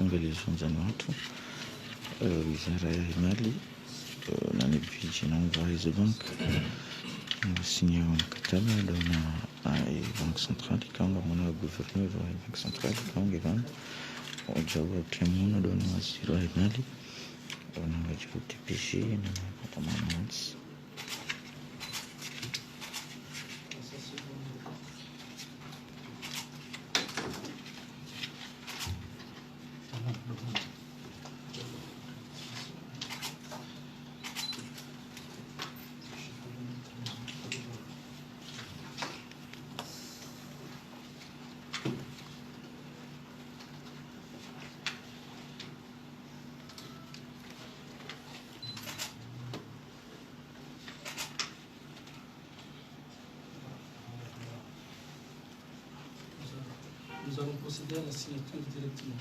Angalizonjany watu wizara ya mali na nivichi na Wise Bank signé mkataba na Bank Centrale kama mwana gouverneur wa Bank Centrale kama ngevana ojawa tiamuna dona waziri wa mali na ngajuti pishi na patamans Nous allons procéder à la signature directement.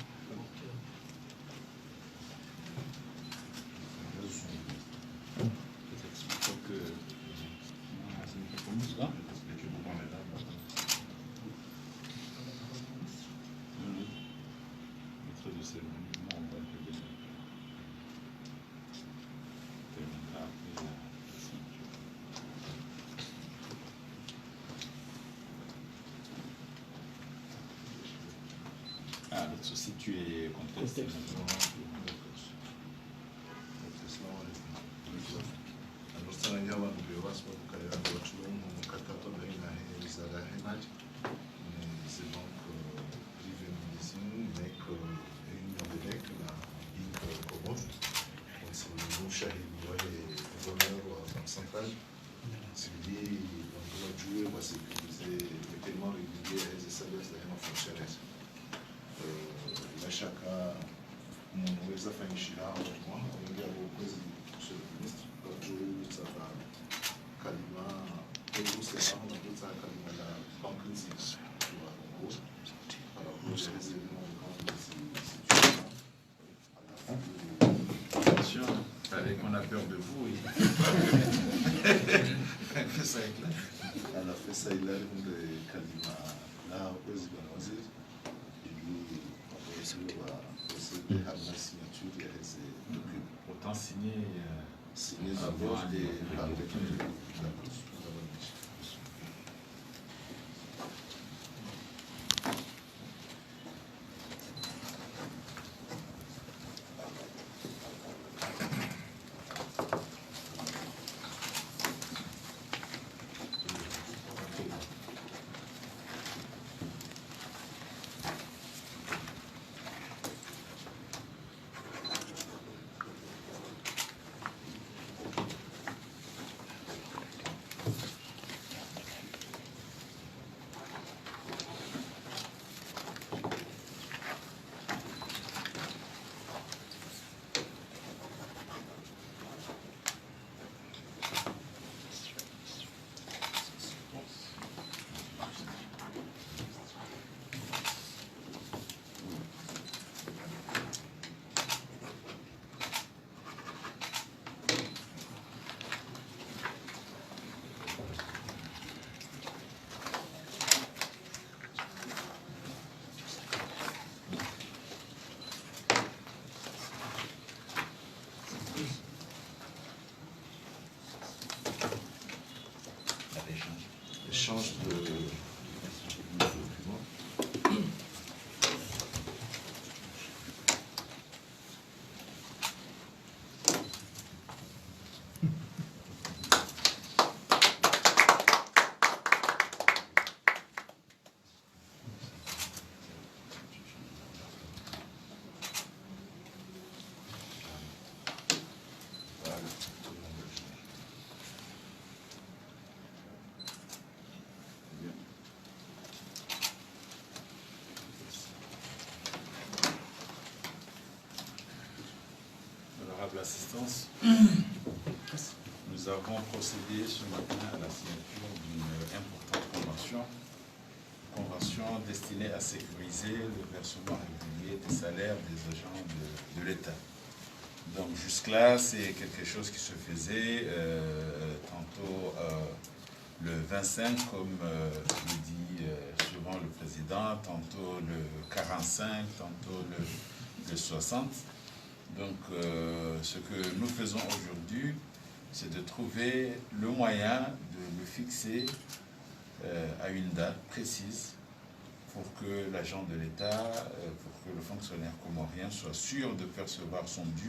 Si tu es contesté Anustananya abantu bebaswa kukareba abacurumu mukatatu baina wizara ya mali c'est donc privé médecine nek réunion de nek na banque commun c'est le shahidi wa gouverneur wa Banque Centrale c'est lui on doit jouer pour sécuriser le paiement régulier et les salaires des fonctionnaires shaka umuntu wese afanyishira aho ngira ukwezi chez le ministre bajurutsa kalima ebuse aho nabutsa kalima la banque nzima wa Congo alors pour les éléments attention avec on a peur de vous elle a fait ça il a de kalima la ukwezi kwa waziri la signature et les documents. Autant signer d'abord des Échange de documents. L'assistance, nous avons procédé ce matin à la signature d'une importante convention destinée à sécuriser le versement régulier des salaires des agents de l'État. Donc jusque-là, c'est quelque chose qui se faisait tantôt le 25, comme le dit souvent le président, tantôt le 45, tantôt le 60. Donc, ce que nous faisons aujourd'hui, c'est de trouver le moyen de le fixer à une date précise pour que l'agent de l'État, pour que le fonctionnaire comorien soit sûr de percevoir son dû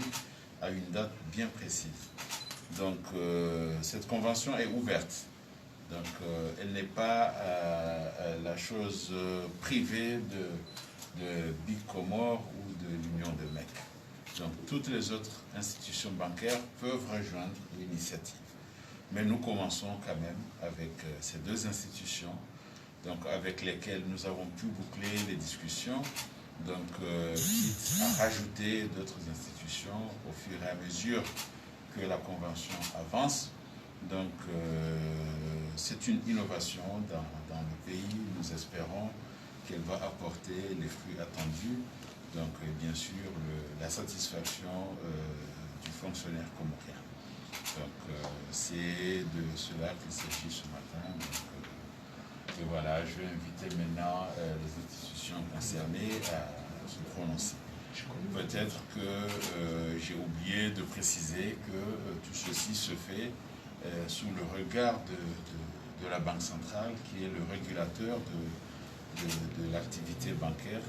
à une date bien précise. Donc, cette convention est ouverte. Donc, elle n'est pas la chose privée de Big Comore ou de l'Union de Mecque. Donc, toutes les autres institutions bancaires peuvent rejoindre l'initiative. Mais nous commençons quand même avec ces deux institutions, donc avec lesquelles nous avons pu boucler les discussions, donc quitte à rajouter d'autres institutions au fur et à mesure que la convention avance. Donc, c'est une innovation dans le pays. Nous espérons qu'elle va apporter les fruits attendus. Donc, bien sûr, la satisfaction du fonctionnaire comorien. Donc, c'est de cela qu'il s'agit ce matin. Donc, et voilà, je vais inviter maintenant les institutions concernées à se prononcer. Peut-être que j'ai oublié de préciser que tout ceci se fait sous le regard de la Banque centrale, qui est le régulateur de l'activité bancaire.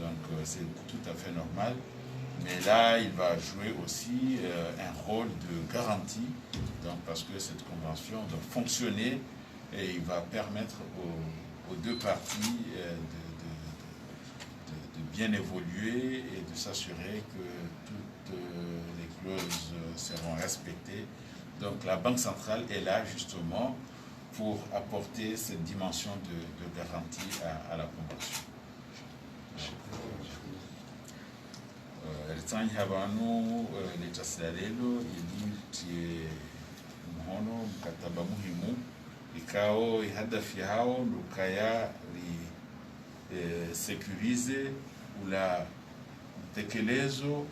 Donc c'est tout à fait normal. Mais là, il va jouer aussi un rôle de garantie, donc, parce que cette convention doit fonctionner et il va permettre aux deux parties de bien évoluer et de s'assurer que toutes les clauses seront respectées. Donc la Banque centrale est là justement pour apporter cette dimension de garantie à la convention. Ritsanyi habanu litasila lelo ili mhono mkataba muhimu ikao ihadafi hao lukaya li sekurize ula tekelezo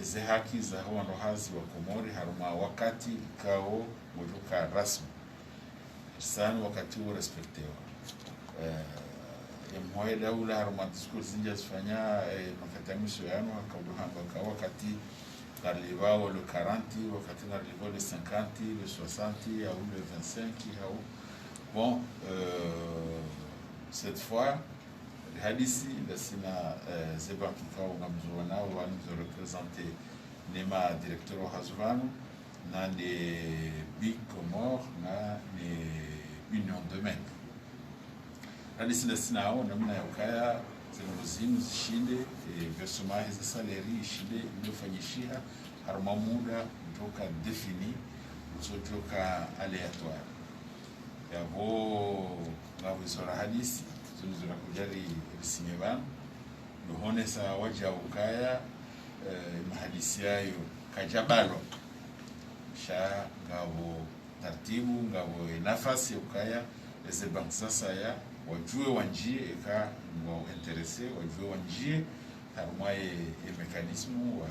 ze haki za wanrohazi wa Komori haruma wakati ikao muluka rasmi sana wakati huo respektewa mwae daula haruma discours zinja zifanya makatamisho yano hakaduhamba wakati narlivao le 40 wakati narlivao le 50 le 60 ou le 25 bon cette fois hadisi lasina zeba kikao ngamzwana wanzo représenter nema directeur Hazvano na les Big Comore na les Union de Mecque. Hadisi lasina hao namna ya ukaya zinazozimu zishinde versement hizi saleri ishinde iliyofanyishiha haruma muda kutoka defini kutoka aléatoire yabo ngavizora hadisi zunuzura kujali risinye banu luhone sa waja ukaya mahadisi yayo kajabalo sha ngabo tartibu ngabo nafasi ukaya eze bank sasa ya wajue wanjie eka ngo interesse wajue wanjie harumwaye e mekanismu wa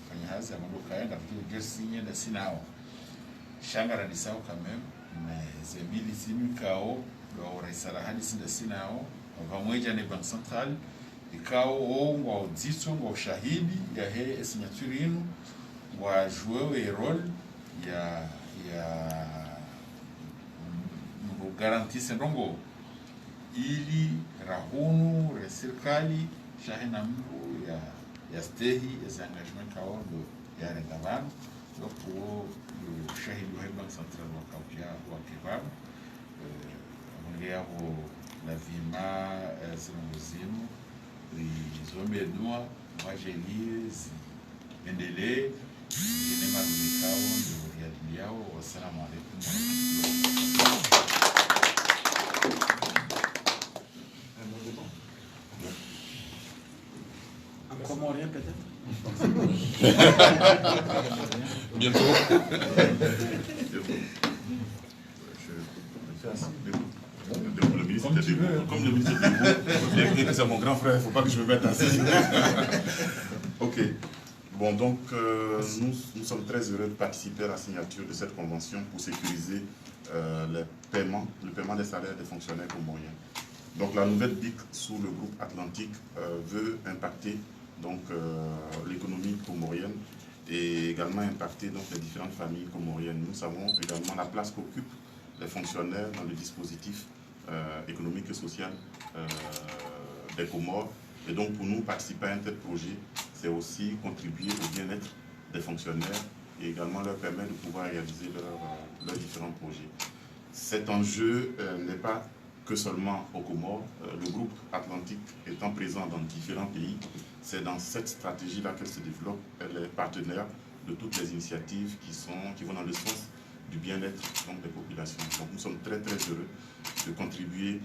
fanyahazi amanduka yanga fikiri jesinye na sinao shangara nisao quand même mais zemili simikao do raisara hadisi na sinao vamweja ne bank centrale ikao ngo dzitso ngo shahidi ya he signature inu wa jouer role ya garantise ndongo ili rahunu re serikali shahina mbu ya stehi ya engagement kao do ya rendavano donc o shahidu wa Banque Centrale wa Kauja wa Kebab ngeo la vima zinozimu izomedua wajelizi endele nema mikao ndio ya yao. Wassalamu alaikum. Comment rien peut-être. Bientôt. Le ministre était debout. Comme le ministre est debout, c'est mon grand frère, il ne faut pas que je me mette assis. Ok. Bon, donc, nous sommes très heureux de participer à la signature de cette convention pour sécuriser le paiement des salaires des fonctionnaires comoriens. Donc, la nouvelle BIC sous le groupe Atlantique veut impacter l'économie comorienne et également impacter donc, les différentes familles comoriennes. Nous savons également la place qu'occupent les fonctionnaires dans le dispositif économique et social des Comores. Et donc, pour nous, participer à un tel projet, c'est aussi contribuer au bien-être des fonctionnaires et également leur permettre de pouvoir réaliser leurs différents projets. Cet enjeu n'est pas que seulement aux Comores. Le groupe Atlantique étant présent dans différents pays, c'est dans cette stratégie-là qu'elle se développe. Elle est partenaire de toutes les initiatives qui vont dans le sens du bien-être des populations. Donc nous sommes très très heureux de contribuer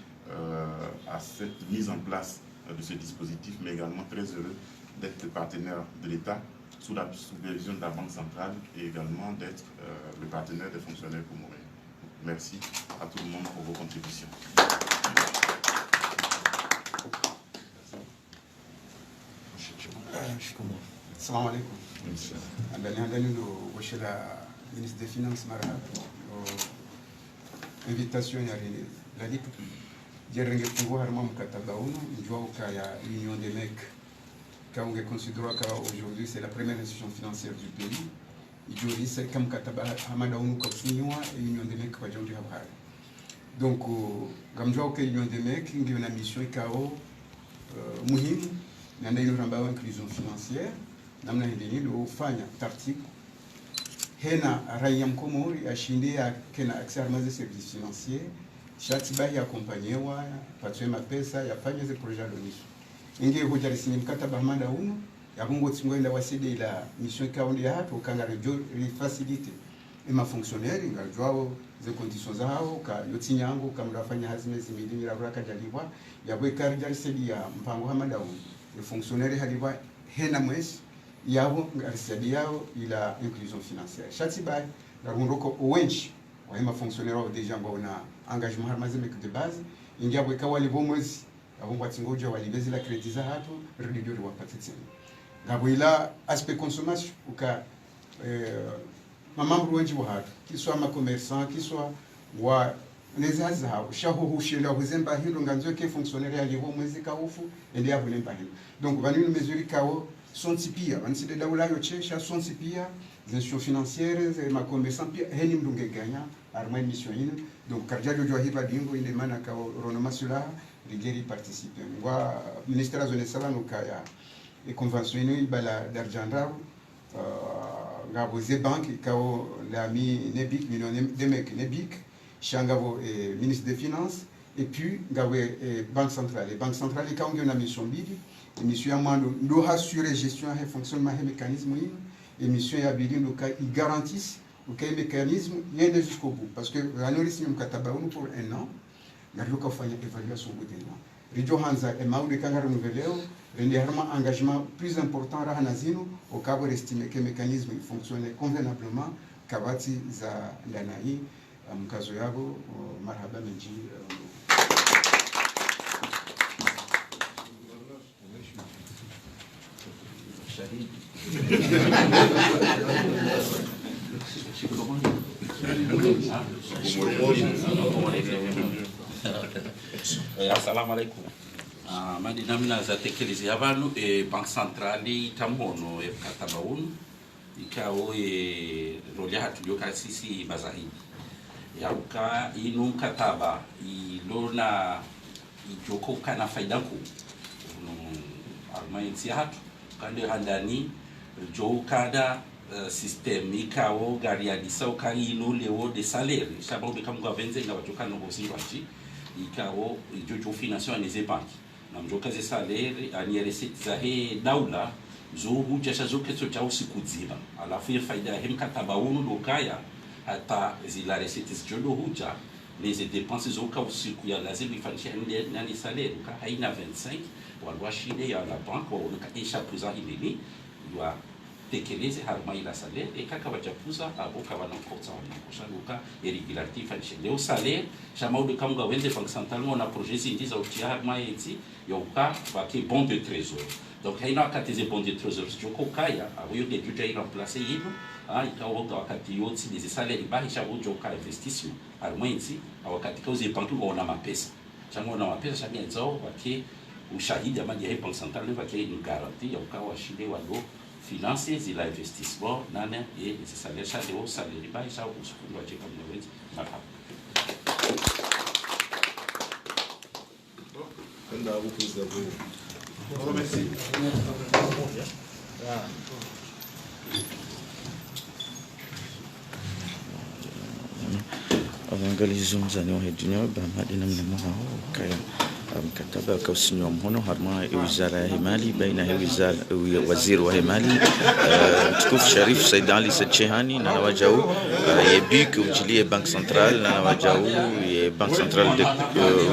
à cette mise en place de ce dispositif, mais également très heureux d'être le partenaire de l'État sous la supervision de la Banque centrale et également d'être le partenaire des fonctionnaires comoriens. Merci à tout le monde pour vos contributions. Assalamu alaikum. Andani washela ministre des Finances Marha invitation ya la DIP jerenge fungo harma mkataba uno njua ya Union des Mecs quand on considère qu'aujourd'hui c'est la première institution financière du pays. Ijori c'est comme mkataba hamada uno kwa sinywa Union des Mecs kwa jonjo habari. Donc gamjua que Union des Mecs ndio na mission ikao muhimu na ndio rambawa inclusion financière namna hili ufanya taratibu hena raia mkomori ashinde kena accès à des services financiers shatiba ya acompanyewa patwe mapesa yafanye ze projet d'onisho inge hojari sinye mkataba hamada uno yabungo tsingoenda waside ila mission kaonde ya hapo kanga rejo facilite ema fonctionnaire ngajwao ze conditions zao ka yotinyango kama rafanya hazimezi midini la raka jaliwa yabwe karjari sedi ya mpango hamada uno le fonctionnaire haliwa hena mwezi yabo ngarisadi yao ila inclusion financière shatiba la rondoko owenchi wa hema fonctionnaire au déjà ngona engagement harmazeme de base ingiabwe kawali bomwezi abongwa tingoja walibezi la credit za hapo redidori wapatitseni ngabo ila aspect consommation uka mamamru wenji wa hapo kiswa ma commerçant kiswa wa nezaza hao shaho hushela huzemba hilo nganzo ke fonctionnaire ya libo mwezi kaufu ende ya bulemba hilo donc vanini mesure kao sont tipia vaniside daula yo chesha sont tipia les institutions financières ma commerçant pia heni mdunge ganya arma mission ine donc karjajo jo hiba dingo ine mana ka ronoma sula rigeri participer ngwa ministère zone sala no kaya e convention ine bala d'argent ngabo ze banque kao la mi nebic million de mec nebic changavo ministre des finances et puis ngabo banque centrale quand on a une mission bidi mission amando ndo assurer gestion et fonctionnement des mécanismes et mission ya bidi ndo ka garantissent le mécanisme yende jusqu'au bout parce que ranolisi mkataba uno pour un an ngalo ka fanya évaluation au bout d'un an rijo hanza e maude kanga renouveleo rende harma engagement plus important ra hanazino au cas où estimer que mécanisme fonctionne convenablement kabati za ndanai mkazo yabo marhaba menji Assalamu alaikum. Madi namna za tekelezi abantu Banque Centrale tamono mkataba unu ikao roli hatu yoka sisi bazahini yauka inu mkataba ilona ijoko kana faida ku armainsi hatu kande handani jo kada système ikawo gariadisa ukari inu lewo de salaire chabo de kamga venze na wajoka no bosingaji ikawo jojo financiation les banques na mjoka ze salaire ani receipt za he daula zo huja zo keso cha usikudziba alafu faida he mkataba unu lokaya hata zila receipt jodo huja les dépenses zo ka usiku ya lazima ifanyishe nani salaire ka haina 25 walwa shide ya la banque wa unaka isha puza hinini wa tekeleze harma ila salaire e kaka wajapuza aboka wanakota wanakoshaluka irregularity ifanyishe leo salaire chama ude kamga wende banque centrale on a projet zindiza utia harma eti yoka baki bon de trésor donc haina akatize bon de trésor joko kaya abuyo de juja ila remplacer hilo ikawoga wakati yote des salaires bahisha ujoka investissement harma eti wakati kauze banque ona mapesa chama ona mapesa chama nzao wake ushahidi ambaye ya banque centrale wake une garantie yoka washinde walo finances zila investissement nane et ces salaires cha leo salaire bahisha usukundu wache kama wewe mapa Quando a UPS da boa. Merci. Angalizo mzani wa dunia baada namna mao kaya mkataba kausinywa mhono harma wizara ya mali baina ya waziri wa mali mtukufu Sharif Said Ali Sadchehani na wajau yebik ujilie Banque Centrale na wajau ye Banque Centrale de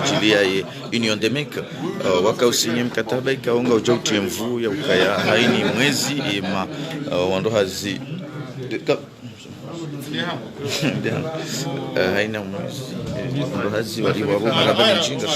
ujilia ye Union des Mecs wakausinywa mkataba ikaonga ujauti mvu ya ukaya haini mwezi ma wando hazi haina mwezi ndo hazi waliwa marabani jinga